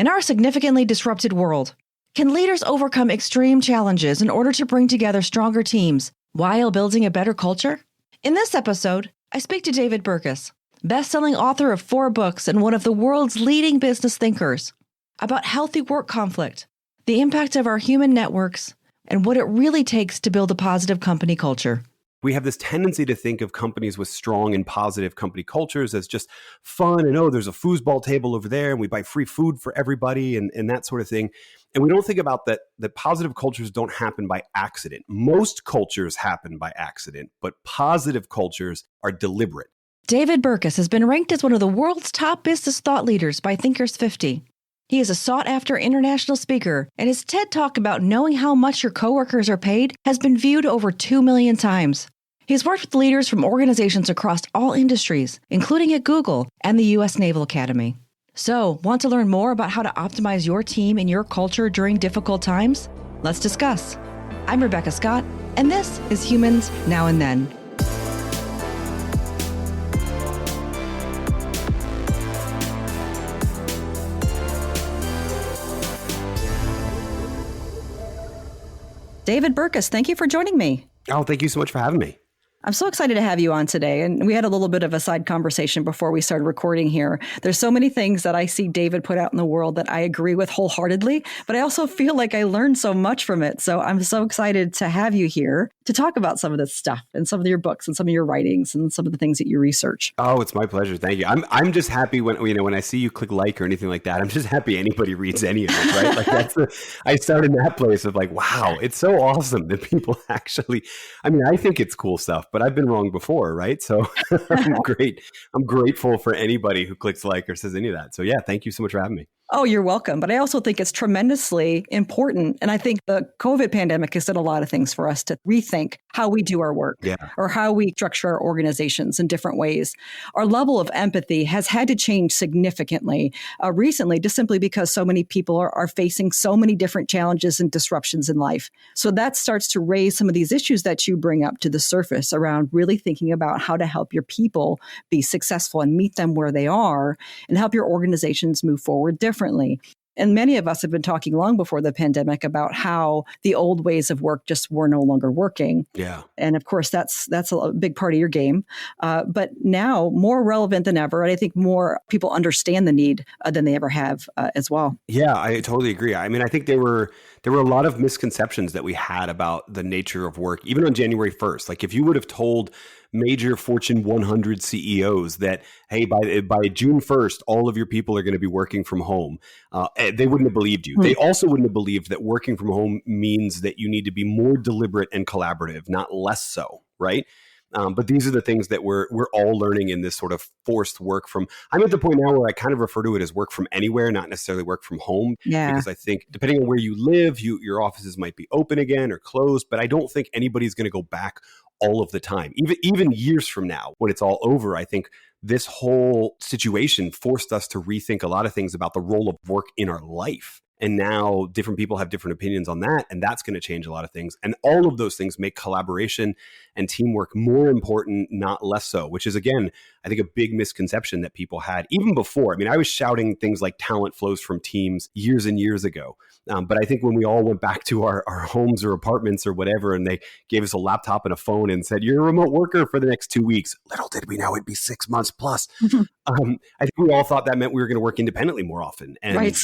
In our significantly disrupted world, can leaders overcome extreme challenges in order to bring together stronger teams while building a better culture? In this episode, I speak to David Burkus, best-selling author of 4 books and one of the world's leading business thinkers, about healthy work conflict, the impact of our human networks, and what it really takes to build a positive company culture. We have this tendency to think of companies with strong and positive company cultures as just fun and, oh, there's a foosball table over there and we buy free food for everybody and that sort of thing. And we don't think about that positive cultures don't happen by accident. Most cultures happen by accident, but positive cultures are deliberate. David Burkus has been ranked as one of the world's top business thought leaders by Thinkers 50. He is a sought-after international speaker, and his TED Talk about knowing how much your coworkers are paid has been viewed over 2 million times. He's worked with leaders from organizations across all industries, including at Google and the US Naval Academy. So, want to learn more about how to optimize your team and your culture during difficult times? Let's discuss. I'm Rebecca Scott, and this is Humans Now and Then. David Burkus, thank you for joining me. Oh, thank you so much for having me. I'm so excited to have you on today. And we had a little bit of a side conversation before we started recording here. There's so many things that I see David put out in the world that I agree with wholeheartedly, but I also feel like I learned so much from it. So I'm so excited to have you here to talk about some of this stuff and some of your books and some of your writings and some of the things that you research. Oh, it's my pleasure. Thank you. I'm just happy when I see you click like or anything like that. I'm just happy anybody reads any of it, right? Like I started in that place of like, wow, it's so awesome that people actually, I think it's cool stuff, but I've been wrong before, right? So I'm grateful for anybody who clicks like or says any of that. So yeah, thank you so much for having me. Oh, you're welcome. But I also think it's tremendously important. And I think the COVID pandemic has done a lot of things for us to rethink how we do our work or how we structure our organizations in different ways. Our level of empathy has had to change significantly recently, just simply because so many people are facing so many different challenges and disruptions in life. So that starts to raise some of these issues that you bring up to the surface around really thinking about how to help your people be successful and meet them where they are and help your organizations move forward differently. And many of us have been talking long before the pandemic about how the old ways of work just were no longer working. Yeah. And of course, that's a big part of your game. But now more relevant than ever. And I think more people understand the need than they ever have as well. Yeah, I totally agree. I think there were a lot of misconceptions that we had about the nature of work, even on January 1st. Like if you would have told major Fortune 100 CEOs that, hey, by June 1st, all of your people are going to be working from home, they wouldn't have believed you. They also wouldn't have believed that working from home means that you need to be more deliberate and collaborative, not less so, right? But these are the things that we're all learning in this sort of forced work from. I'm at the point now where I kind of refer to it as work from anywhere, not necessarily work from home. Yeah. Because I think depending on where you live, your offices might be open again or closed, but I don't think anybody's going to go back all of the time. Even years from now, when it's all over, I think this whole situation forced us to rethink a lot of things about the role of work in our life. And now different people have different opinions on that. And that's going to change a lot of things. And all of those things make collaboration and teamwork more important, not less so, which is, again, I think a big misconception that people had even before. I was shouting things like talent flows from teams years and years ago. But I think when we all went back to our homes or apartments or whatever, and they gave us a laptop and a phone and said, you're a remote worker for the next 2 weeks, little did we know it'd be 6 months plus. I think we all thought that meant we were going to work independently more often. And, right.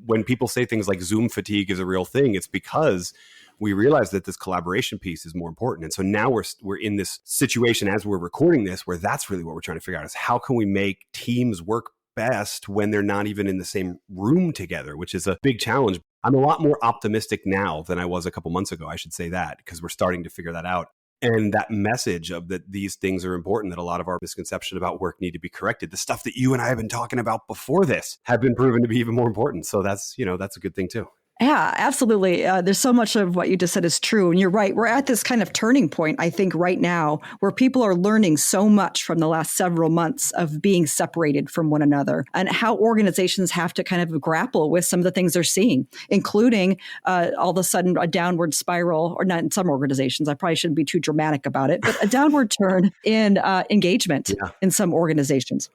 When people say things like Zoom fatigue is a real thing, it's because we realize that this collaboration piece is more important. And so now we're in this situation as we're recording this, where that's really what we're trying to figure out is how can we make teams work best when they're not even in the same room together, which is a big challenge. I'm a lot more optimistic now than I was a couple months ago. I should say that because we're starting to figure that out. And that message of that these things are important, that a lot of our misconception about work need to be corrected. The stuff that you and I have been talking about before this have been proven to be even more important. So that's a good thing too. Yeah, absolutely. There's so much of what you just said is true. And you're right. We're at this kind of turning point, I think, right now, where people are learning so much from the last several months of being separated from one another and how organizations have to kind of grapple with some of the things they're seeing, including all of a sudden a downward spiral, or not in some organizations. I probably shouldn't be too dramatic about it, but a downward turn in engagement in some organizations,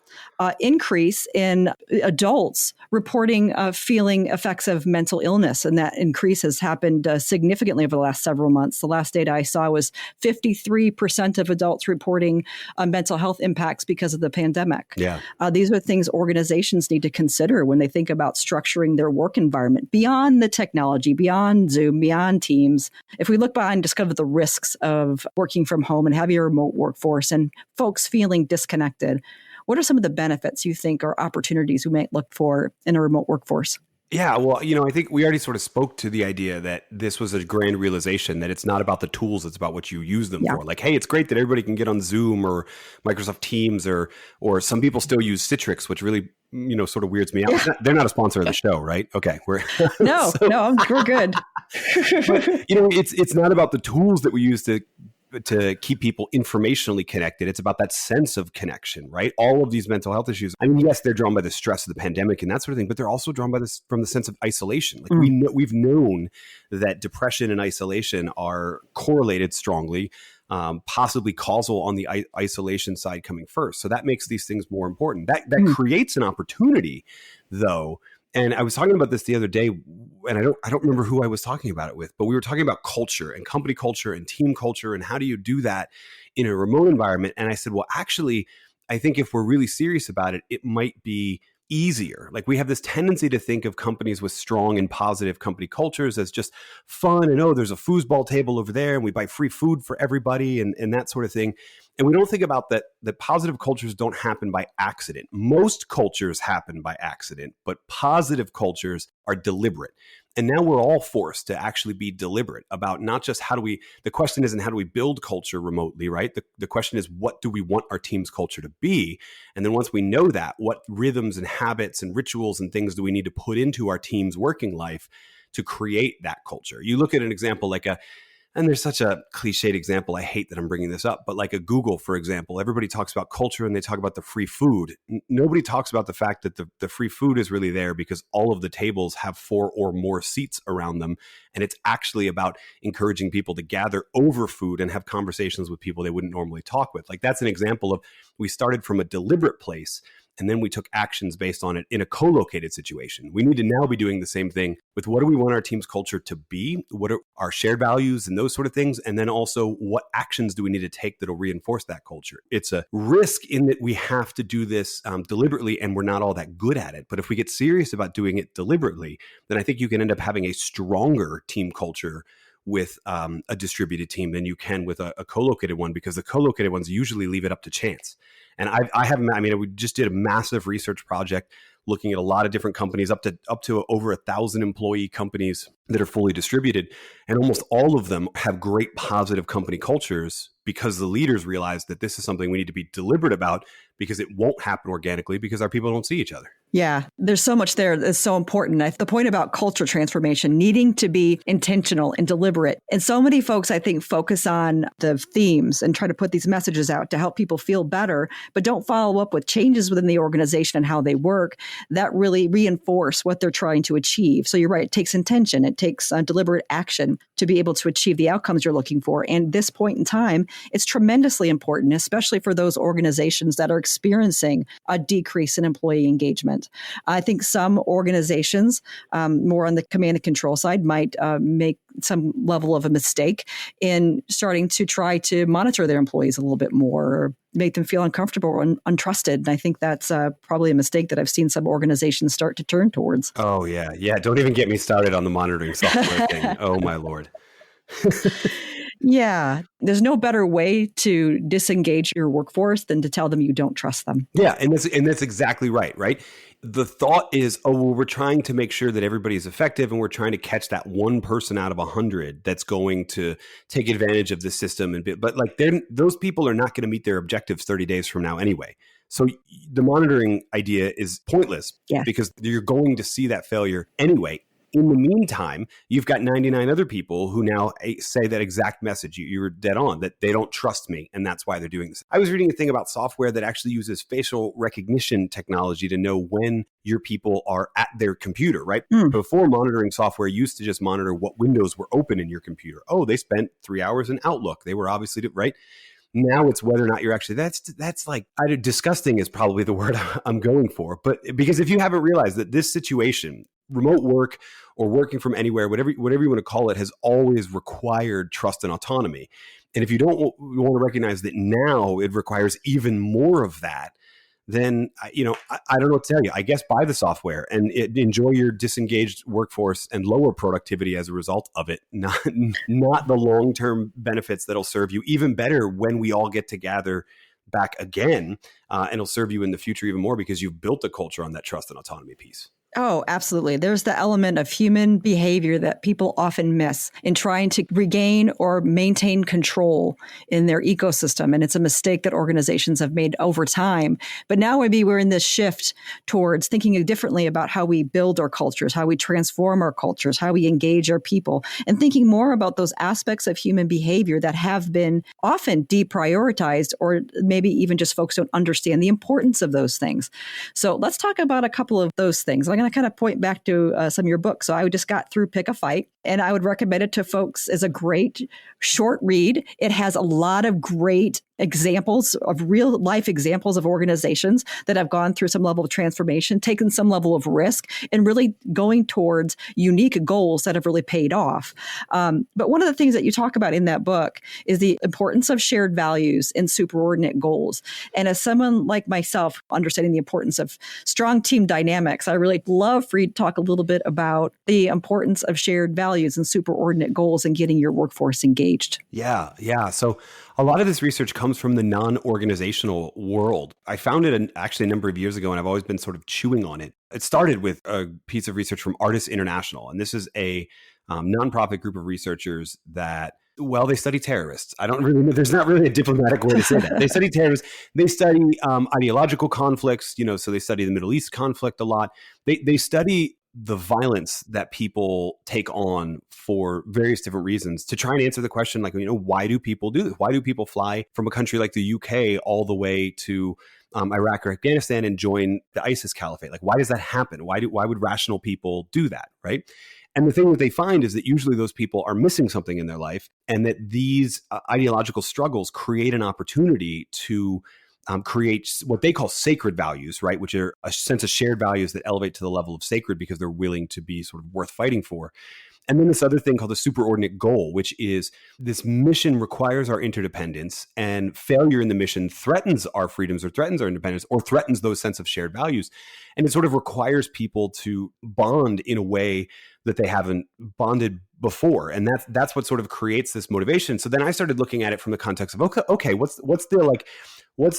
increase in adults reporting feeling effects of mental illness. And that increase has happened significantly over the last several months. The last data I saw was 53% of adults reporting mental health impacts because of the pandemic. Yeah. These are things organizations need to consider when they think about structuring their work environment beyond the technology, beyond Zoom, beyond Teams. If we look behind just kind of the risks of working from home and having a remote workforce and folks feeling disconnected, what are some of the benefits you think or opportunities we might look for in a remote workforce? Yeah, well, I think we already sort of spoke to the idea that this was a grand realization that it's not about the tools, it's about what you use them for. Like, hey, it's great that everybody can get on Zoom or Microsoft Teams or some people still use Citrix, which really, sort of weirds me out. Yeah. They're not a sponsor of the show, right? Okay, we're No, we're good. But, it's not about the tools that we use to keep people informationally connected. It's about that sense of connection, right? All of these mental health issues. I mean, yes, they're drawn by the stress of the pandemic and that sort of thing, but they're also drawn by this from the sense of isolation. Like we've known that depression and isolation are correlated strongly, possibly causal on the isolation side coming first. So that makes these things more important. That creates an opportunity, though. And I was talking about this the other day, and I don't remember who I was talking about it with, but we were talking about culture and company culture and team culture and how do you do that in a remote environment. And I said, well, actually, I think if we're really serious about it, it might be easier. Like we have this tendency to think of companies with strong and positive company cultures as just fun and, there's a foosball table over there and we buy free food for everybody and that sort of thing. And we don't think about that positive cultures don't happen by accident. Most cultures happen by accident, but positive cultures are deliberate. And now we're all forced to actually be deliberate about not just the question isn't how do we build culture remotely, right? The question is, what do we want our team's culture to be? And then once we know that, what rhythms and habits and rituals and things do we need to put into our team's working life to create that culture? You look at an example like and there's such a cliched example. I hate that I'm bringing this up, but like a Google, for example, everybody talks about culture and they talk about the free food. Nobody talks about the fact that the free food is really there because all of the tables have 4 or more seats around them. And it's actually about encouraging people to gather over food and have conversations with people they wouldn't normally talk with. Like that's an example of we started from a deliberate place and then we took actions based on it in a co-located situation. We need to now be doing the same thing with what do we want our team's culture to be? What are our shared values and those sort of things? And then also what actions do we need to take that will reinforce that culture? It's a risk in that we have to do this deliberately and we're not all that good at it. But if we get serious about doing it deliberately, then I think you can end up having a stronger team culture with a distributed team than you can with a co-located one, because the co-located ones usually leave it up to chance. And we just did a massive research project looking at a lot of different companies, up to over 1,000 employee companies that are fully distributed. And almost all of them have great positive company cultures because the leaders realize that this is something we need to be deliberate about because it won't happen organically because our people don't see each other. Yeah, there's so much there that's so important. The point about culture transformation needing to be intentional and deliberate. And so many folks, I think, focus on the themes and try to put these messages out to help people feel better, but don't follow up with changes within the organization and how they work that really reinforce what they're trying to achieve. So you're right, it takes intention. It takes deliberate action to be able to achieve the outcomes you're looking for. And this point in time, it's tremendously important, especially for those organizations that are experiencing a decrease in employee engagement. I think some organizations, more on the command and control side, might make some level of a mistake in starting to try to monitor their employees a little bit more or make them feel uncomfortable or untrusted. And I think that's probably a mistake that I've seen some organizations start to turn towards. Oh, yeah. Yeah. Don't even get me started on the monitoring software thing. Oh, my Lord. Yeah. There's no better way to disengage your workforce than to tell them you don't trust them. Yeah. And that's exactly right. The thought is, we're trying to make sure that everybody is effective and we're trying to catch that one person out of 100 that's going to take advantage of the system. But like those people are not going to meet their objectives 30 days from now anyway. So the monitoring idea is pointless because you're going to see that failure anyway. In the meantime, you've got 99 other people who now say that exact message. You were dead on, that they don't trust me, and that's why they're doing this. I was reading a thing about software that actually uses facial recognition technology to know when your people are at their computer, right? Before, monitoring software used to just monitor what windows were open in your computer. Oh, they spent 3 hours in Outlook. They were obviously, right? Now it's whether or not you're actually, that's like, disgusting is probably the word I'm going for. But because if you haven't realized that this situation, remote work or working from anywhere, whatever you want to call it, has always required trust and autonomy. And if you don't want to recognize that now it requires even more of that, then, I don't know what to tell you. I guess buy the software and enjoy your disengaged workforce and lower productivity as a result of it, not the long-term benefits that'll serve you even better when we all get to gather back again, and it'll serve you in the future even more because you've built a culture on that trust and autonomy piece. Oh, absolutely. There's the element of human behavior that people often miss in trying to regain or maintain control in their ecosystem. And it's a mistake that organizations have made over time. But now maybe we're in this shift towards thinking differently about how we build our cultures, how we transform our cultures, how we engage our people, and thinking more about those aspects of human behavior that have been often deprioritized, or maybe even just folks don't understand the importance of those things. So let's talk about a couple of those things. I'm going to kind of point back to some of your books. So I just got through Pick a Fight, and I would recommend it to folks as a great short read. It has a lot of great examples of real life examples of organizations that have gone through some level of transformation, taken some level of risk, and really going towards unique goals that have really paid off. But one of the things that you talk about in that book is the importance of shared values and superordinate goals. And as someone like myself, understanding the importance of strong team dynamics, I really love for you to talk a little bit about the importance of shared values and superordinate goals and getting your workforce engaged. Yeah. So a lot of this research comes from the non-organizational world. I found it actually a number of years ago, and I've always been sort of chewing on it. It started with a piece of research from Artists International, and this is a nonprofit group of researchers that, well, they study terrorists. I don't really know. There's not really a diplomatic way to say that. They study terrorists. They study ideological conflicts, so they study the Middle East conflict a lot. They study the violence that people take on for various different reasons to try and answer the question, like, why do people do this? Why do people fly from a country like the UK all the way to Iraq or Afghanistan and join the ISIS caliphate? Like, why does that happen? Why would rational people do that, right? And the thing that they find is that usually those people are missing something in their life, and that these ideological struggles create an opportunity to create what they call sacred values, right? Which are a sense of shared values that elevate to the level of sacred because they're willing to be sort of worth fighting for. And then this other thing called the superordinate goal, which is this mission requires our interdependence, and failure in the mission threatens our freedoms or threatens our independence or threatens those sense of shared values. And it sort of requires people to bond in a way that they haven't bonded before. And that's what sort of creates this motivation. So then I started looking at it from the context of, okay, what's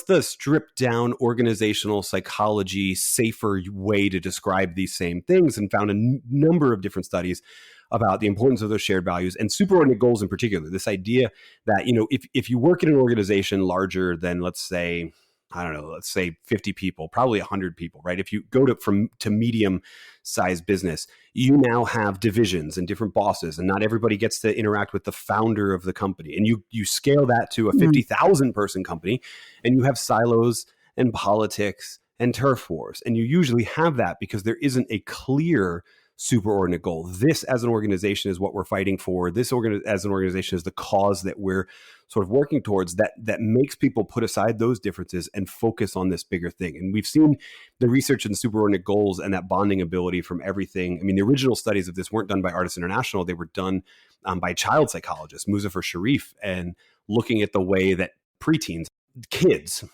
the stripped down organizational psychology, safer way to describe these same things, and found a number of different studies about the importance of those shared values and superordinate goals in particular. This idea that, if you work in an organization larger than, let's say 50 people, probably 100 people, right? If you go to medium sized business, you now have divisions and different bosses, and not everybody gets to interact with the founder of the company. And you scale that to a 50,000 person company, and you have silos and politics and turf wars. And you usually have that because there isn't a clear superordinate goal. This as an organization is what we're fighting for. This as an organization is the cause that we're sort of working towards, that makes people put aside those differences and focus on this bigger thing. And we've seen the research in superordinate goals and that bonding ability from everything. I mean, the original studies of this weren't done by Artists International. They were done by child psychologist Muzaffar Sharif, and looking at the way that preteens, kids,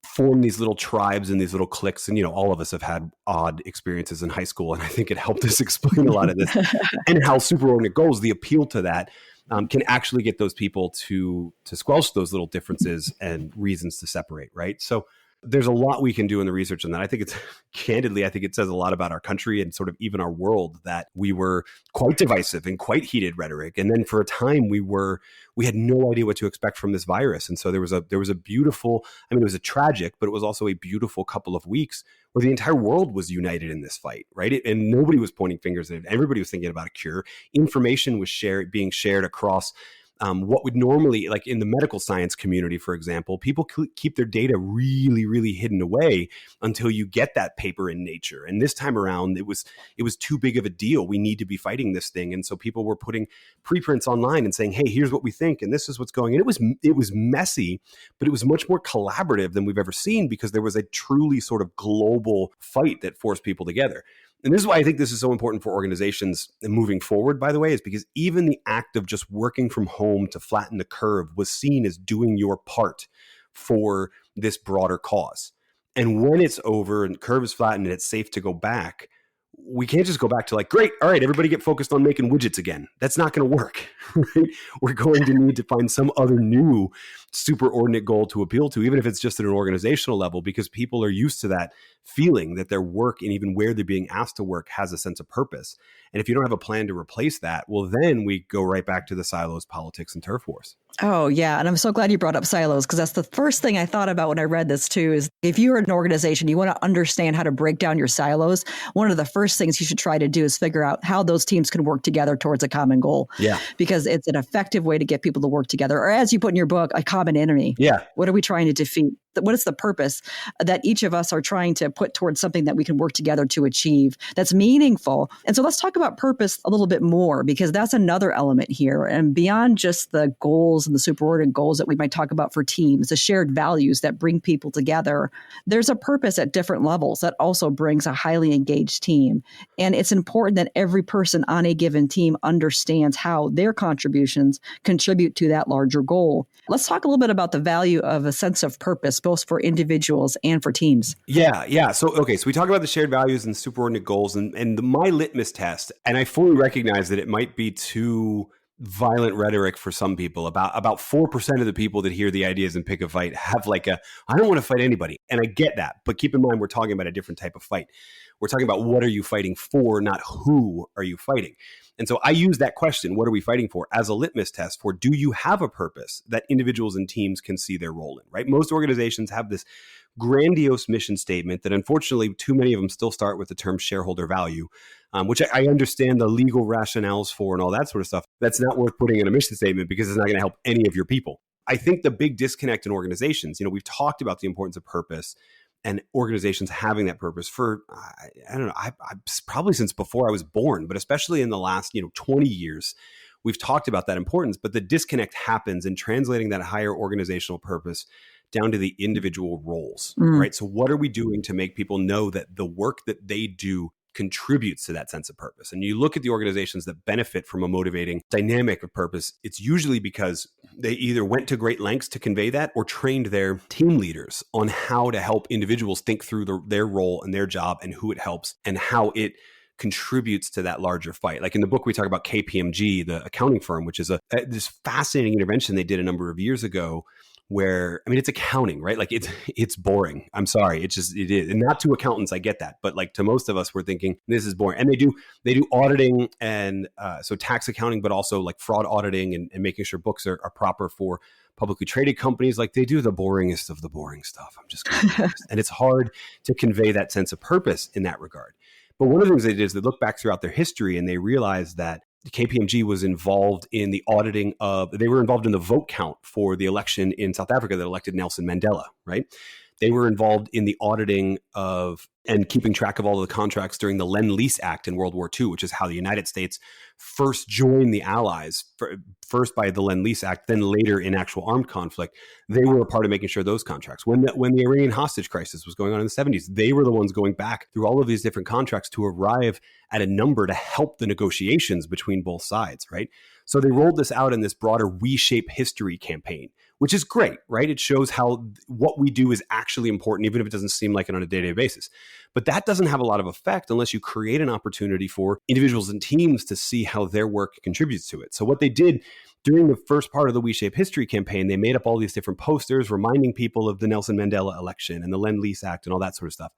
form these little tribes and these little cliques. And, all of us have had odd experiences in high school. And I think it helped us explain a lot of this and how superordinate goals, the appeal to that, can actually get those people to squelch those little differences and reasons to separate, right? So There's a lot we can do in the research on that. I think it's candidly, I think it says a lot about our country and sort of even our world that we were quite divisive and quite heated rhetoric. And then for a time we had no idea what to expect from this virus. And so there was a beautiful, I mean, it was a tragic, but it was also a beautiful couple of weeks where the entire world was united in this fight, right? And nobody was pointing fingers at it. Everybody was thinking about a cure. Information was being shared across what would normally, like in the medical science community, for example, people keep their data really, really hidden away until you get that paper in Nature. And this time around, it was too big of a deal. We need to be fighting this thing. And so people were putting preprints online and saying, hey, here's what we think, and this is what's going on. It was messy, but it was much more collaborative than we've ever seen because there was a truly sort of global fight that forced people together. And this is why I think this is so important for organizations moving forward, by the way, is because even the act of just working from home to flatten the curve was seen as doing your part for this broader cause. And when it's over and the curve is flattened and it's safe to go back, we can't just go back to like, great, all right, everybody get focused on making widgets again. That's not going to work, right? We're going to need to find some other new superordinate goal to appeal to, even if it's just at an organizational level, because people are used to that feeling that their work and even where they're being asked to work has a sense of purpose. And if you don't have a plan to replace that, well, then we go right back to the silos, politics, and turf wars. Oh, yeah. And I'm so glad you brought up silos, because that's the first thing I thought about when I read this, too, is if you're an organization, you want to understand how to break down your silos. One of the first things you should try to do is figure out how those teams can work together towards a common goal. Yeah. Because it's an effective way to get people to work together. Or as you put in your book, a common enemy. Yeah. What are we trying to defeat? What is the purpose that each of us are trying to put towards something that we can work together to achieve that's meaningful? And so let's talk about purpose a little bit more, because that's another element here. And beyond just the goals and the superordinate goals that we might talk about for teams, the shared values that bring people together, there's a purpose at different levels that also brings a highly engaged team. And it's important that every person on a given team understands how their contributions contribute to that larger goal. Let's talk a little bit about the value of a sense of purpose, both for individuals and for teams. Yeah. So we talk about the shared values and superordinate goals and my litmus test, and I fully recognize that it might be too violent rhetoric for some people. About 4% of the people that hear the ideas and pick a fight have like I don't want to fight anybody. And I get that. But keep in mind, we're talking about a different type of fight. We're talking about what are you fighting for, not who are you fighting. And so I use that question, what are we fighting for, as a litmus test for, do you have a purpose that individuals and teams can see their role in, right? Most organizations have this grandiose mission statement that unfortunately too many of them still start with the term shareholder value, which I understand the legal rationales for and all that sort of stuff. That's not worth putting in a mission statement because it's not going to help any of your people. I think the big disconnect in organizations, we've talked about the importance of purpose and organizations having that purpose for, I don't know, I probably since before I was born, but especially in the last, 20 years, we've talked about that importance. But the disconnect happens in translating that higher organizational purpose down to the individual roles, right? So what are we doing to make people know that the work that they do contributes to that sense of purpose? And you look at the organizations that benefit from a motivating dynamic of purpose, it's usually because they either went to great lengths to convey that or trained their team leaders on how to help individuals think through their role and their job and who it helps and how it contributes to that larger fight. Like in the book, we talk about KPMG, the accounting firm, which is this fascinating intervention they did a number of years ago where, it's accounting, right? Like it's boring. I'm sorry. It is. And not to accountants, I get that. But like to most of us, we're thinking this is boring. And they do auditing and so tax accounting, but also like fraud auditing and making sure books are proper for publicly traded companies. Like they do the boringest of the boring stuff. I'm just going to be honest. And it's hard to convey that sense of purpose in that regard. But one of the things they did is they look back throughout their history and they realized that KPMG was involved in the auditing they were involved in the vote count for the election in South Africa that elected Nelson Mandela, right? They were involved in the auditing of and keeping track of all of the contracts during the Lend-Lease Act in World War II, which is how the United States first joined the Allies, first by the Lend-Lease Act, then later in actual armed conflict. They were a part of making sure those contracts. When the Iranian hostage crisis was going on in the 70s, they were the ones going back through all of these different contracts to arrive at a number to help the negotiations between both sides, right? So they rolled this out in this broader We Shape History campaign, which is great, right? It shows how what we do is actually important, even if it doesn't seem like it on a day-to-day basis. But that doesn't have a lot of effect unless you create an opportunity for individuals and teams to see how their work contributes to it. So what they did during the first part of the We Shape History campaign, they made up all these different posters reminding people of the Nelson Mandela election and the Lend-Lease Act and all that sort of stuff.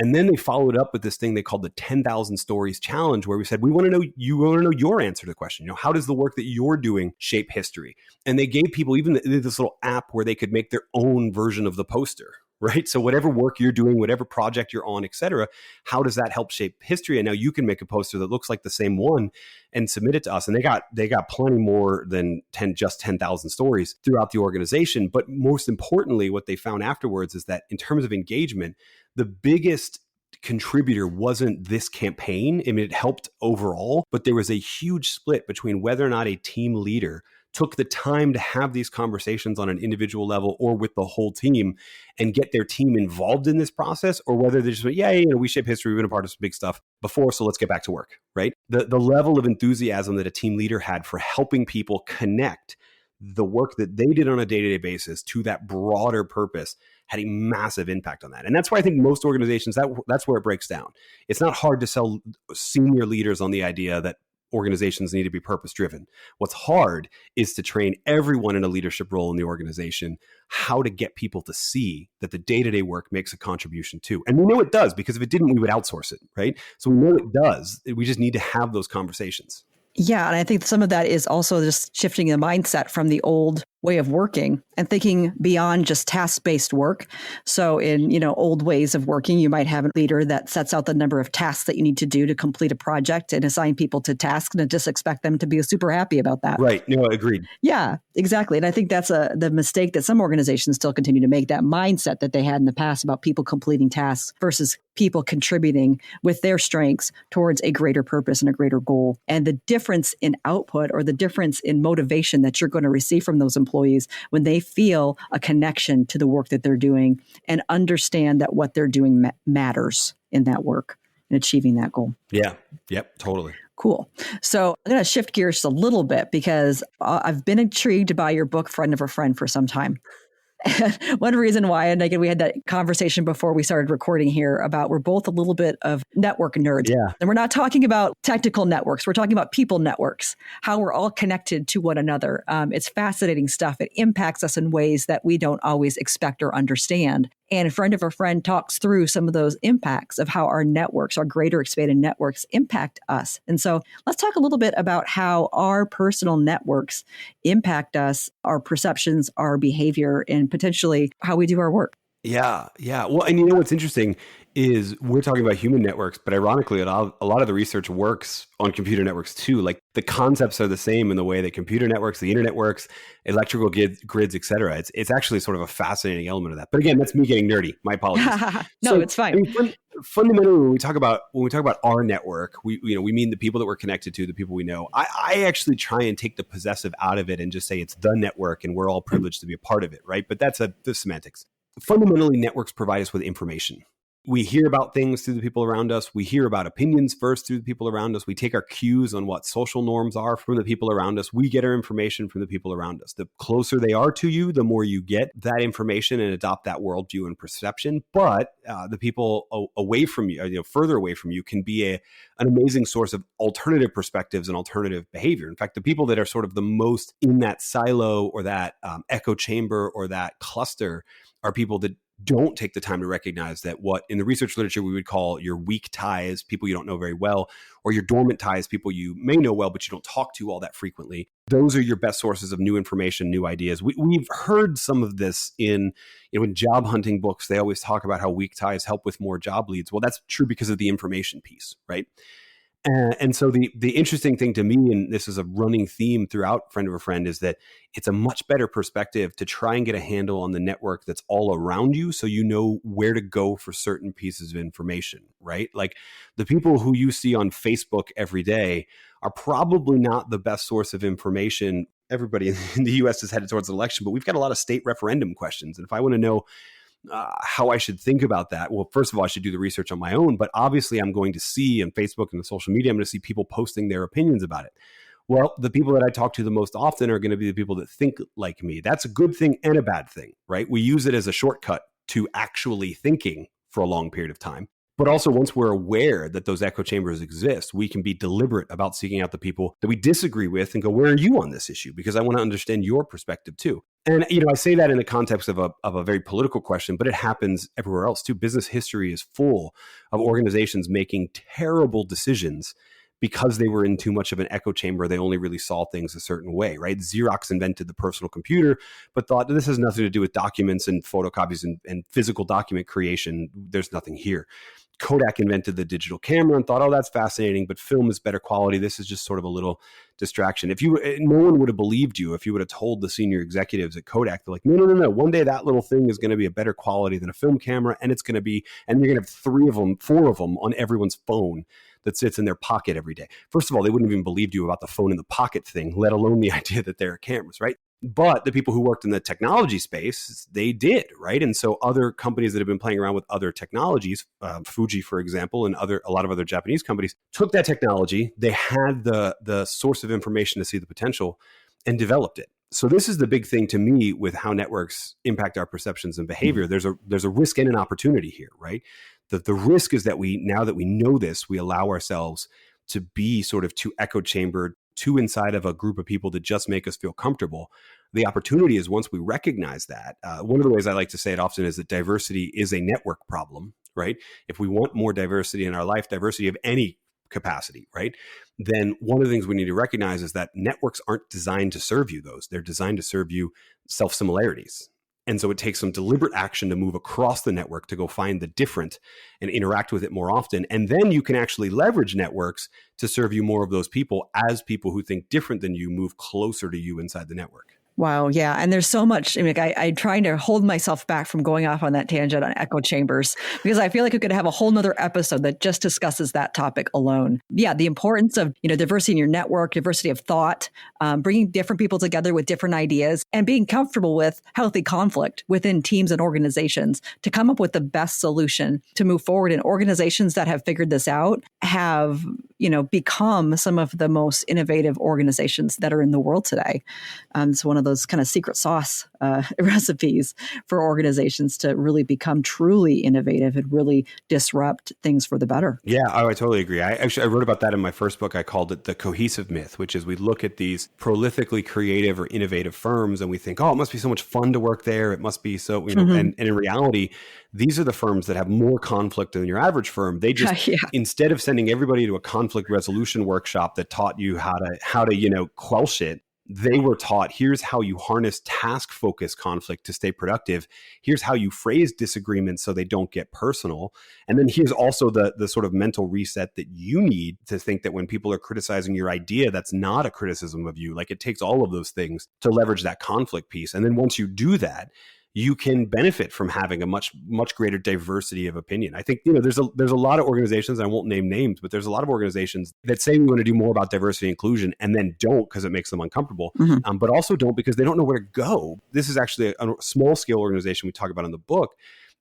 And then they followed up with this thing they called the 10,000 Stories Challenge, where we said, we want to know your answer to the question. How does the work that you're doing shape history? And they gave people even this little app where they could make their own version of the poster, right? So whatever work you're doing, whatever project you're on, et cetera, how does that help shape history? And now you can make a poster that looks like the same one and submit it to us. And they got plenty more than 10,000 stories throughout the organization. But most importantly, what they found afterwards is that in terms of engagement, the biggest contributor wasn't this campaign. I mean, it helped overall, but there was a huge split between whether or not a team leader took the time to have these conversations on an individual level or with the whole team and get their team involved in this process, or whether they just went, we shape history, we've been a part of some big stuff before, so let's get back to work, right? The level of enthusiasm that a team leader had for helping people connect the work that they did on a day-to-day basis to that broader purpose had a massive impact on that. And that's why I think most organizations, that's where it breaks down. It's not hard to sell senior leaders on the idea that organizations need to be purpose-driven. What's hard is to train everyone in a leadership role in the organization how to get people to see that the day-to-day work makes a contribution too. And we know it does, because if it didn't, we would outsource it, right? So we know it does. We just need to have those conversations. Yeah. And I think some of that is also just shifting the mindset from the old way of working and thinking beyond just task-based work. So in, old ways of working, you might have a leader that sets out the number of tasks that you need to do to complete a project and assign people to tasks and just expect them to be super happy about that. Right. No, agreed. Yeah, exactly. And I think that's the mistake that some organizations still continue to make, that mindset that they had in the past about people completing tasks versus people contributing with their strengths towards a greater purpose and a greater goal. And the difference in output or the difference in motivation that you're going to receive from those employees when they feel a connection to the work that they're doing and understand that what they're doing matters in that work and achieving that goal. Yeah. Yep. Totally. Cool. So I'm going to shift gears just a little bit because I've been intrigued by your book, Friend of a Friend, for some time. One reason why, and again, we had that conversation before we started recording here about we're both a little bit of network nerds. Yeah. And we're not talking about technical networks. We're talking about people networks, how we're all connected to one another. It's fascinating stuff. It impacts us in ways that we don't always expect or understand. And a Friend of a Friend talks through some of those impacts of how our networks, our greater expanded networks, impact us. And so let's talk a little bit about how our personal networks impact us, our perceptions, our behavior, and potentially how we do our work. Yeah. Yeah. Well, and what's interesting is we're talking about human networks, but ironically, a lot of the research works on computer networks too. Like the concepts are the same in the way that computer networks, the internet works, electrical grids, et cetera. It's actually sort of a fascinating element of that. But again, that's me getting nerdy. My apologies. No, it's fine. Fundamentally, when we talk about our network, we mean the people that we're connected to, the people we know. I actually try and take the possessive out of it and just say it's the network and we're all privileged to be a part of it, right? But that's the semantics. Fundamentally, networks provide us with information. We hear about things through the people around us. We hear about opinions first through the people around us. We take our cues on what social norms are from the people around us. We get our information from the people around us. The closer they are to you, the more you get that information and adopt that worldview and perception. But the people away from you, further away from you, can be an amazing source of alternative perspectives and alternative behavior. In fact, the people that are sort of the most in that silo or that echo chamber or that cluster are people that don't take the time to recognize that what in the research literature we would call your weak ties, people you don't know very well, or your dormant ties, people you may know well, but you don't talk to all that frequently. Those are your best sources of new information, new ideas. We've heard some of this in job hunting books. They always talk about how weak ties help with more job leads. Well, that's true because of the information piece, right? And so the interesting thing to me, and this is a running theme throughout Friend of a Friend, is that it's a much better perspective to try and get a handle on the network that's all around you so you know where to go for certain pieces of information, right? Like the people who you see on Facebook every day are probably not the best source of information. Everybody in the US is headed towards an election, but we've got a lot of state referendum questions. And if I want to know how I should think about that. Well, first of all, I should do the research on my own, but obviously I'm going to see on Facebook and the social media, I'm going to see people posting their opinions about it. Well, the people that I talk to the most often are going to be the people that think like me. That's a good thing and a bad thing, right? We use it as a shortcut to actually thinking for a long period of time. But also, once we're aware that those echo chambers exist, we can be deliberate about seeking out the people that we disagree with and go, where are you on this issue? Because I want to understand your perspective too. And, I say that in the context of a very political question, but it happens everywhere else too. Business history is full of organizations making terrible decisions because they were in too much of an echo chamber. They only really saw things a certain way, right? Xerox invented the personal computer, but thought this has nothing to do with documents and photocopies and physical document creation. There's nothing here. Kodak invented the digital camera and thought, oh, that's fascinating, but film is better quality. This is just sort of a little distraction. No one would have believed you if you would have told the senior executives at Kodak, they're like, no. One day that little thing is going to be a better quality than a film camera, and you're going to have 4 of them on everyone's phone that sits in their pocket every day. First of all, they wouldn't have even believed you about the phone in the pocket thing, let alone the idea that there are cameras, right? But the people who worked in the technology space, they did, right? And so other companies that have been playing around with other technologies, Fuji, for example, and a lot of other Japanese companies, took that technology. They had the source of information to see the potential and developed it. So this is the big thing to me with how networks impact our perceptions and behavior. There's a risk and an opportunity here, right? The risk is that now that we know this, we allow ourselves to be sort of too echo chambered, too inside of a group of people that just make us feel comfortable. The opportunity is once we recognize that, one of the ways I like to say it often is that diversity is a network problem, right? If we want more diversity in our life, diversity of any capacity, right? Then one of the things we need to recognize is that networks aren't designed to serve you those. They're designed to serve you self-similarities. And so it takes some deliberate action to move across the network to go find the different and interact with it more often. And then you can actually leverage networks to serve you more of those people as people who think different than you move closer to you inside the network. Wow. Yeah. And there's so much. I'm trying to hold myself back from going off on that tangent on echo chambers, because I feel like we could have a whole nother episode that just discusses that topic alone. Yeah. The importance of, diversity in your network, diversity of thought, bringing different people together with different ideas, and being comfortable with healthy conflict within teams and organizations to come up with the best solution to move forward. And organizations that have figured this out have, become some of the most innovative organizations that are in the world today. It's one of those kind of secret sauce recipes for organizations to really become truly innovative and really disrupt things for the better. Yeah, I totally agree. I wrote about that in my first book. I called it the cohesive myth, which is we look at these prolifically creative or innovative firms and we think, oh, it must be so much fun to work there. It must be so, and in reality, these are the firms that have more conflict than your average firm. They just, instead of sending everybody to a conflict resolution workshop that taught you how to quell shit, they were taught, here's how you harness task-focused conflict to stay productive. Here's how you phrase disagreements so they don't get personal. And then here's also the sort of mental reset that you need to think that when people are criticizing your idea, that's not a criticism of you. Like, it takes all of those things to leverage that conflict piece. And then once you do that, you can benefit from having a much greater diversity of opinion. I think, there's a lot of organizations, I won't name names, but there's a lot of organizations that say we want to do more about diversity and inclusion and then don't because it makes them uncomfortable, but also don't because they don't know where to go. This is actually a small scale organization we talk about in the book.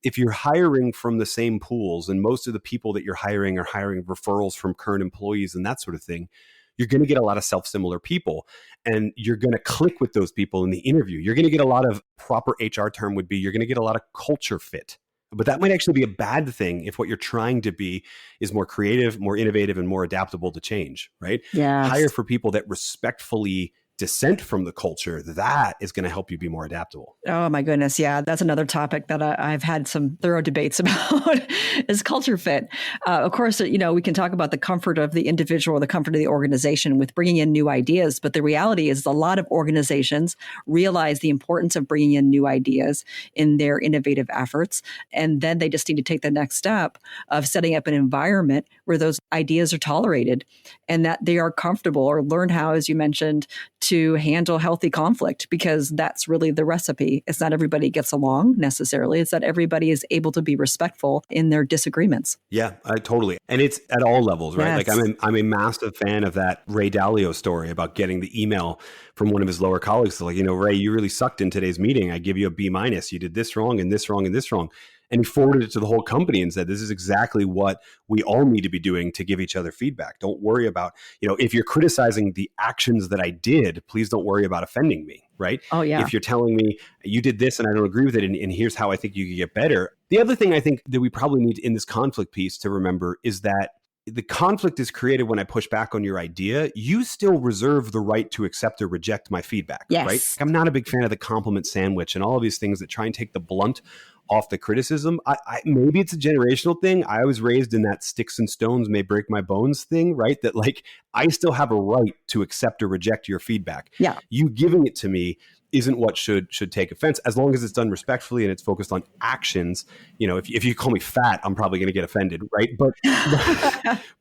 If you're hiring from the same pools and most of the people that you're hiring are hiring referrals from current employees and that sort of thing, you're going to get a lot of self-similar people and you're going to click with those people in the interview. You're going to get a lot of, proper HR term would be, you're going to get a lot of culture fit. But that might actually be a bad thing if what you're trying to be is more creative, more innovative, and more adaptable to change, right? Yes. Hire for people that respectfully dissent from the culture. That is going to help you be more adaptable. Oh my goodness. Yeah. That's another topic that I've had some thorough debates about is culture fit. Of course, we can talk about the comfort of the individual or the comfort of the organization with bringing in new ideas. But the reality is a lot of organizations realize the importance of bringing in new ideas in their innovative efforts. And then they just need to take the next step of setting up an environment where those ideas are tolerated and that they are comfortable or learn how, as you mentioned, to handle healthy conflict, because that's really the recipe. It's not everybody gets along necessarily. It's that everybody is able to be respectful in their disagreements. Yeah, totally. And it's at all levels, right? Yes. Like I'm a massive fan of that Ray Dalio story about getting the email from one of his lower colleagues. Like, Ray, you really sucked in today's meeting. I give you a B-. You did this wrong and this wrong and this wrong. And he forwarded it to the whole company and said, this is exactly what we all need to be doing to give each other feedback. Don't worry about, if you're criticizing the actions that I did, please don't worry about offending me, right? Oh, yeah. If you're telling me you did this and I don't agree with it, and here's how I think you could get better. The other thing I think that we probably need in this conflict piece to remember is that the conflict is created when I push back on your idea. You still reserve the right to accept or reject my feedback, Yes. right? I'm not a big fan of the compliment sandwich and all of these things that try and take the blunt off the criticism. Maybe it's a generational thing. I was raised in that sticks and stones may break my bones thing, right? That like, I still have a right to accept or reject your feedback. Yeah. You giving it to me isn't what should take offense, as long as it's done respectfully and it's focused on actions. If you call me fat, I'm probably going to get offended, right? But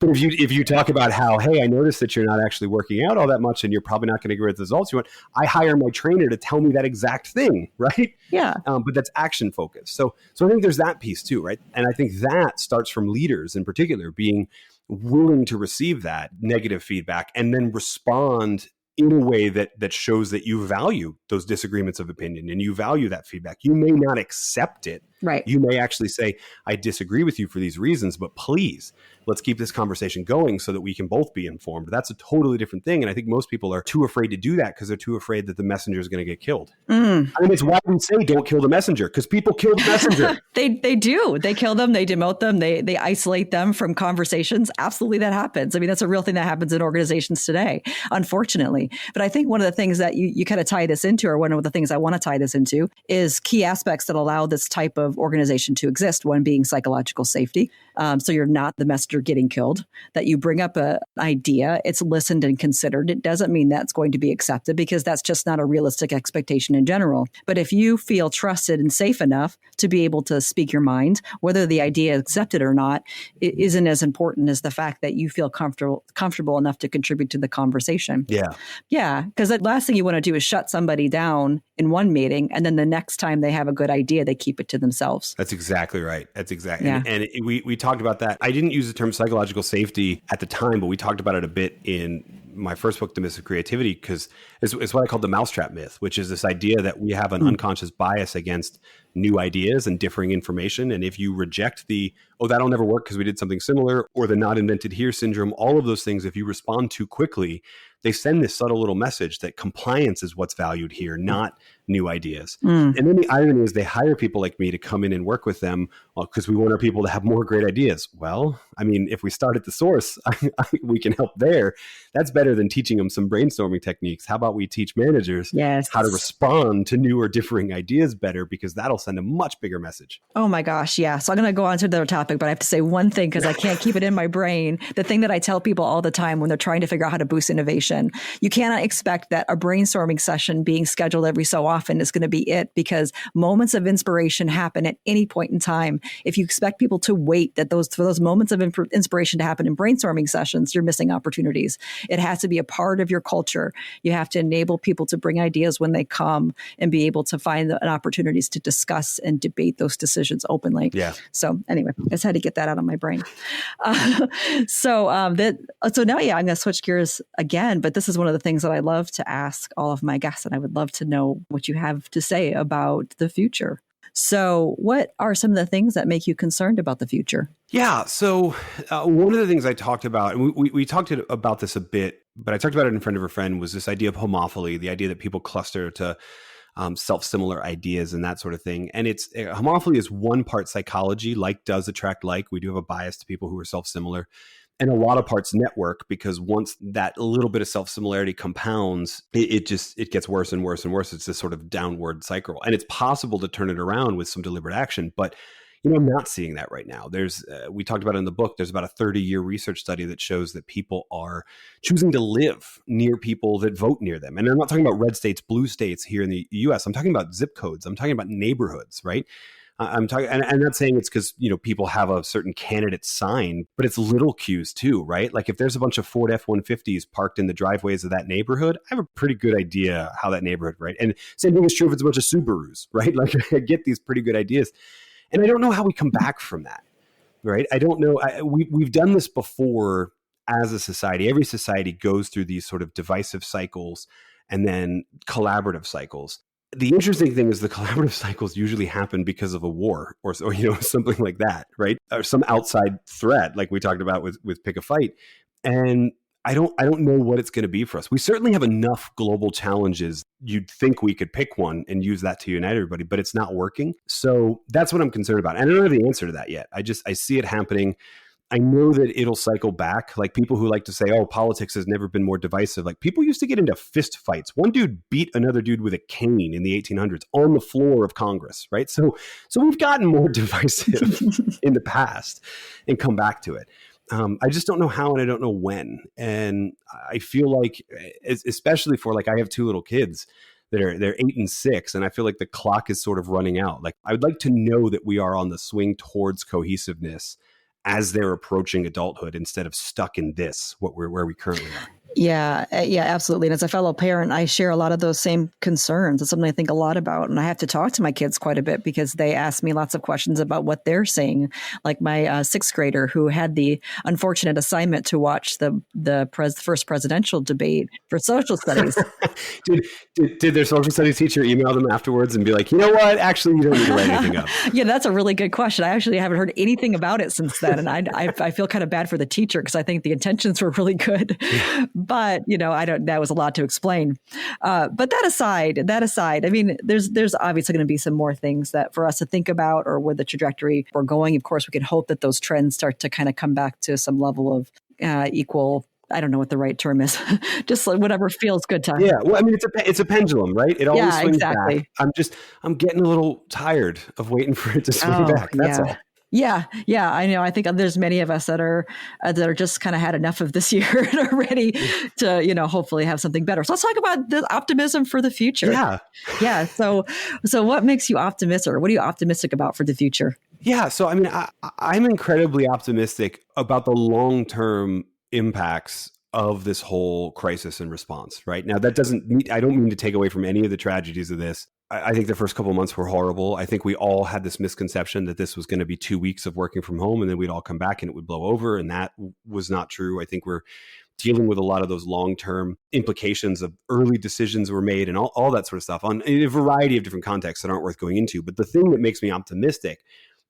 if you talk about how, hey, I noticed that you're not actually working out all that much and you're probably not going to get the results you want, I hire my trainer to tell me that exact thing, right? Yeah. But that's action focused. So I think there's that piece too, right? And I think that starts from leaders in particular being willing to receive that negative feedback and then respond in a way that shows that you value those disagreements of opinion and you value that feedback. You may not accept it. Right. You may actually say, I disagree with you for these reasons, but please, let's keep this conversation going so that we can both be informed. That's a totally different thing. And I think most people are too afraid to do that because they're too afraid that the messenger is going to get killed. It's why we say don't kill the messenger, because people kill the messenger. They do. They kill them. They demote them. They isolate them from conversations. Absolutely, that happens. I mean, that's a real thing that happens in organizations today, unfortunately. But I think one of the things that you kind of tie this into, or one of the things I want to tie this into, is key aspects that allow this type of organization to exist. One being psychological safety. So you're not the messenger getting killed, that you bring up an idea, it's listened and considered. It doesn't mean that's going to be accepted, because that's just not a realistic expectation in general. But if you feel trusted and safe enough to be able to speak your mind, whether the idea is accepted or not, it isn't as important as the fact that you feel comfortable enough to contribute to the conversation. Yeah. Because the last thing you want to do is shut somebody down in one meeting, and then the next time they have a good idea, they keep it to themselves. That's exactly right. That's exactly. Yeah. And we talked about that. I didn't use the term psychological safety at the time, but we talked about it a bit in my first book, Domestic Creativity, because it's what I call the mousetrap myth, which is this idea that we have an unconscious bias against new ideas and differing information. And if you reject that'll never work because we did something similar, or the not invented here syndrome, all of those things, if you respond too quickly, they send this subtle little message that compliance is what's valued here, not new ideas. And then the irony is they hire people like me to come in and work with them because we want our people to have more great ideas. Well, I mean, if we start at the source, we can help there. That's better than teaching them some brainstorming techniques. How about we teach managers how to respond to new or differing ideas better, because that'll send a much bigger message. Oh my gosh. Yeah. So I'm going to go on to another topic, but I have to say one thing because I can't keep it in my brain. The thing that I tell people all the time when they're trying to figure out how to boost innovation, you cannot expect that a brainstorming session being scheduled every so often is going to be it, because moments of inspiration happen at any point in time. If you expect people to wait for those moments of inspiration to happen in brainstorming sessions, you're missing opportunities. It has to be a part of your culture. You have to enable people to bring ideas when they come and be able to find opportunities to discuss and debate those decisions openly. Yeah. So anyway, I just had to get that out of my brain. So now, I'm going to switch gears again, but this is one of the things that I love to ask all of my guests, and I would love to know what you have to say about the future. So what are some of the things that make you concerned about the future? Yeah. So one of the things I talked about, and we talked about this a bit, but I talked about it in Friend of a Friend, was this idea of homophily, the idea that people cluster to self-similar ideas and that sort of thing. And homophily is one part psychology, like does attract like. We do have a bias to people who are self-similar. And a lot of parts network, because once that little bit of self-similarity compounds, it gets worse and worse and worse. It's this sort of downward cycle. And it's possible to turn it around with some deliberate action. But I'm not seeing that right now. We talked about it in the book, there's about a 30-year research study that shows that people are choosing to live near people that vote near them. And I'm not talking about red states, blue states here in the US. I'm talking about zip codes. I'm talking about neighborhoods, right? I'm talking, and I'm not saying it's because, people have a certain candidate sign, but it's little cues too, right? Like if there's a bunch of Ford F-150s parked in the driveways of that neighborhood, I have a pretty good idea how that neighborhood, right? And same thing is true if it's a bunch of Subarus, right? Like I get these pretty good ideas. And I don't know how we come back from that, right? I don't know. We've done this before as a society. Every society goes through these sort of divisive cycles and then collaborative cycles. The interesting thing is the collaborative cycles usually happen because of a war or so, something like that, right? Or some outside threat, like we talked about with Pick a Fight. And I don't know what it's going to be for us. We certainly have enough global challenges. You'd think we could pick one and use that to unite everybody, but it's not working. So that's what I'm concerned about. And I don't have the answer to that yet. I see it happening. I know that it'll cycle back. Like people who like to say, oh, politics has never been more divisive. Like people used to get into fist fights. One dude beat another dude with a cane in the 1800s on the floor of Congress, right? So we've gotten more divisive in the past and come back to it. I just don't know how and I don't know when. And I feel like, especially for like, I have two little kids they're 8 and 6, and I feel like the clock is sort of running out. Like I would like to know that we are on the swing towards cohesiveness as they're approaching adulthood instead of stuck in where we currently are. Yeah, absolutely. And as a fellow parent, I share a lot of those same concerns. It's something I think a lot about. And I have to talk to my kids quite a bit because they ask me lots of questions about what they're seeing. Like my sixth grader who had the unfortunate assignment to watch the first presidential debate for social studies. Did their social studies teacher email them afterwards and be like, you know what? Actually, you don't need to write anything up. Yeah, that's a really good question. I actually haven't heard anything about it since then. And I feel kind of bad for the teacher because I think the intentions were really good. Yeah. But, that was a lot to explain. But that aside, I mean, there's obviously going to be some more things that for us to think about or where the trajectory we're going. Of course, we can hope that those trends start to kind of come back to some level of equal. I don't know what the right term is. Just like whatever feels good to. Yeah. Well, I mean, it's a pendulum, right? It always swings exactly. back. I'm getting a little tired of waiting for it to swing back. That's all. Yeah, I know. I think there's many of us that are just kind of had enough of this year and are ready to, hopefully have something better. So let's talk about the optimism for the future. Yeah. So what makes you optimistic, or what are you optimistic about for the future? Yeah. So, I mean, I'm incredibly optimistic about the long-term impacts of this whole crisis and response right now. I don't mean to take away from any of the tragedies of this. I think the first couple of months were horrible. I think we all had this misconception that this was going to be 2 weeks of working from home and then we'd all come back and it would blow over. And that was not true. I think we're dealing with a lot of those long-term implications of early decisions were made and all that sort of stuff on a variety of different contexts that aren't worth going into. But the thing that makes me optimistic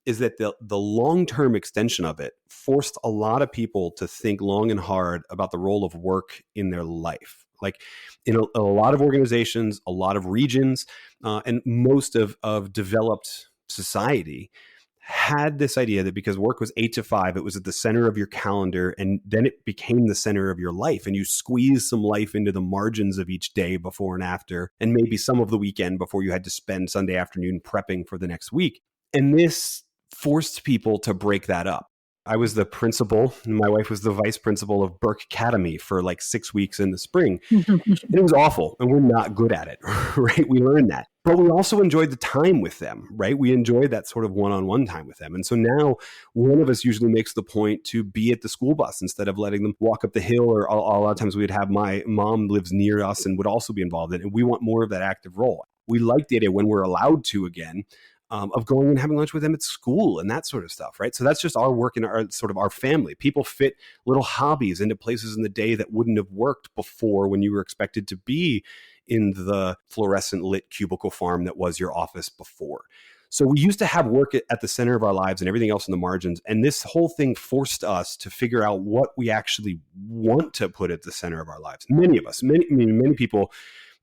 is that the long-term extension of it forced a lot of people to think long and hard about the role of work in their life. Like in a lot of organizations, a lot of regions, and most of developed society had this idea that because work was 8 to 5, it was at the center of your calendar, and then it became the center of your life. And you squeeze some life into the margins of each day before and after, and maybe some of the weekend before you had to spend Sunday afternoon prepping for the next week. And this forced people to break that up. I was the principal, and my wife was the vice principal of Burke Academy for like 6 weeks in the spring. And it was awful, and we're not good at it, right? We learned that. But we also enjoyed the time with them, right? We enjoyed that sort of one-on-one time with them. And so now one of us usually makes the point to be at the school bus instead of letting them walk up the hill, or a lot of times we'd have my mom lives near us and would also be involved in it. And we want more of that active role. We like the idea when we're allowed to again, of going and having lunch with them at school and that sort of stuff, right? So that's just our work and our family. People fit little hobbies into places in the day that wouldn't have worked before when you were expected to be in the fluorescent lit cubicle farm that was your office before. So we used to have work at the center of our lives and everything else in the margins. And this whole thing forced us to figure out what we actually want to put at the center of our lives. Many of us, many people,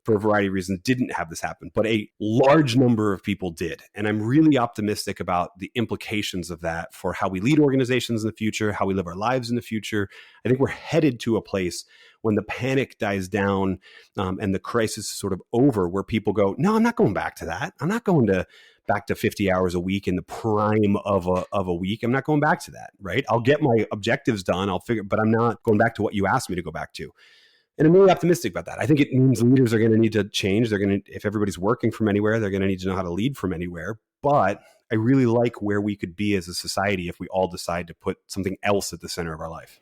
for a variety of reasons, didn't have this happen, but a large number of people did. And I'm really optimistic about the implications of that for how we lead organizations in the future, how we live our lives in the future. I think we're headed to a place when the panic dies down and the crisis is sort of over, where people go, no, I'm not going back to that. I'm not going back to 50 hours a week in the prime of a week. I'm not going back to that, right? I'll get my objectives done. But I'm not going back to what you asked me to go back to. And I'm really optimistic about that. I think it means leaders are going to need to change. If everybody's working from anywhere, they're going to need to know how to lead from anywhere. But I really like where we could be as a society if we all decide to put something else at the center of our life.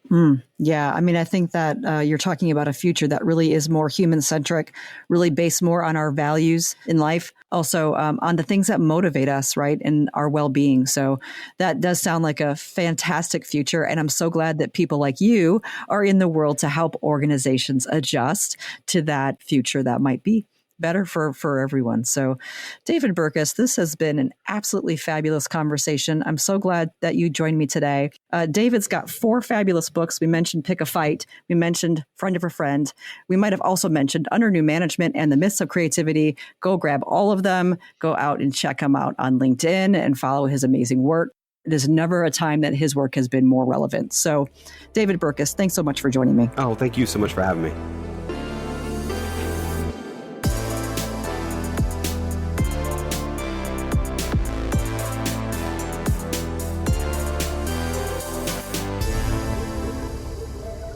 Yeah. I mean, I think that you're talking about a future that really is more human-centric, really based more on our values in life, also on the things that motivate us, right, and our well-being. So that does sound like a fantastic future. And I'm so glad that people like you are in the world to help organizations adjust to that future that might be. better for everyone. So David Burkus, this has been an absolutely fabulous conversation. I'm so glad that you joined me today. David's got 4 fabulous books. We mentioned Pick a Fight. We mentioned Friend of a Friend. We might have also mentioned Under New Management and The Myths of Creativity. Go grab all of them. Go out and check him out on LinkedIn and follow his amazing work. There's never a time that his work has been more relevant. So David Burkus, thanks so much for joining me. Oh, thank you so much for having me.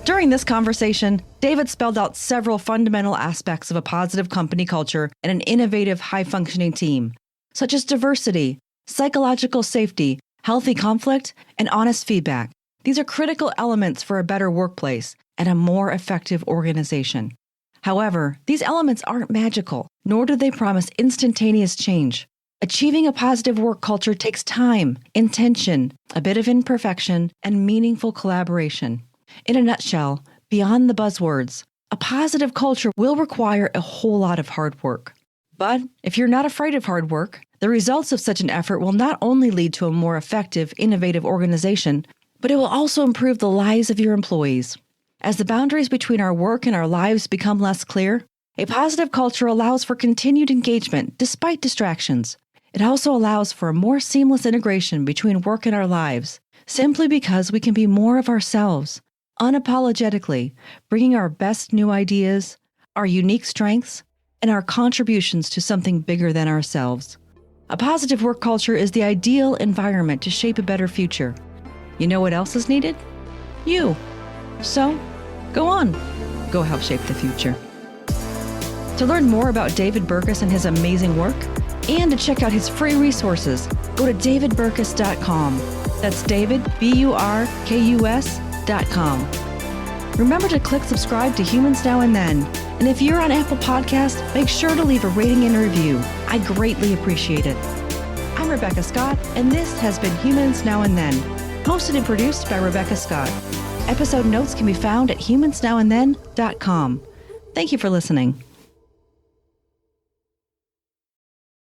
During this conversation, David spelled out several fundamental aspects of a positive company culture and an innovative, high-functioning team, such as diversity, psychological safety, healthy conflict, and honest feedback. These are critical elements for a better workplace and a more effective organization. However, these elements aren't magical, nor do they promise instantaneous change. Achieving a positive work culture takes time, intention, a bit of imperfection, and meaningful collaboration. In a nutshell, beyond the buzzwords, a positive culture will require a whole lot of hard work. But if you're not afraid of hard work, the results of such an effort will not only lead to a more effective, innovative organization, but it will also improve the lives of your employees. As the boundaries between our work and our lives become less clear, a positive culture allows for continued engagement despite distractions. It also allows for a more seamless integration between work and our lives, simply because we can be more of ourselves, unapologetically, bringing our best new ideas, our unique strengths, and our contributions to something bigger than ourselves. A positive work culture is the ideal environment to shape a better future. You know what else is needed? You. So, go on. Go help shape the future. To learn more about David Burkus and his amazing work, and to check out his free resources, go to davidburkus.com. That's David, BURKUS.com. Remember to click subscribe to Humans Now and Then. And if you're on Apple Podcasts, make sure to leave a rating and a review. I greatly appreciate it. I'm Rebecca Scott, and this has been Humans Now and Then, hosted and produced by Rebecca Scott. Episode notes can be found at humansnowandthen.com. Thank you for listening.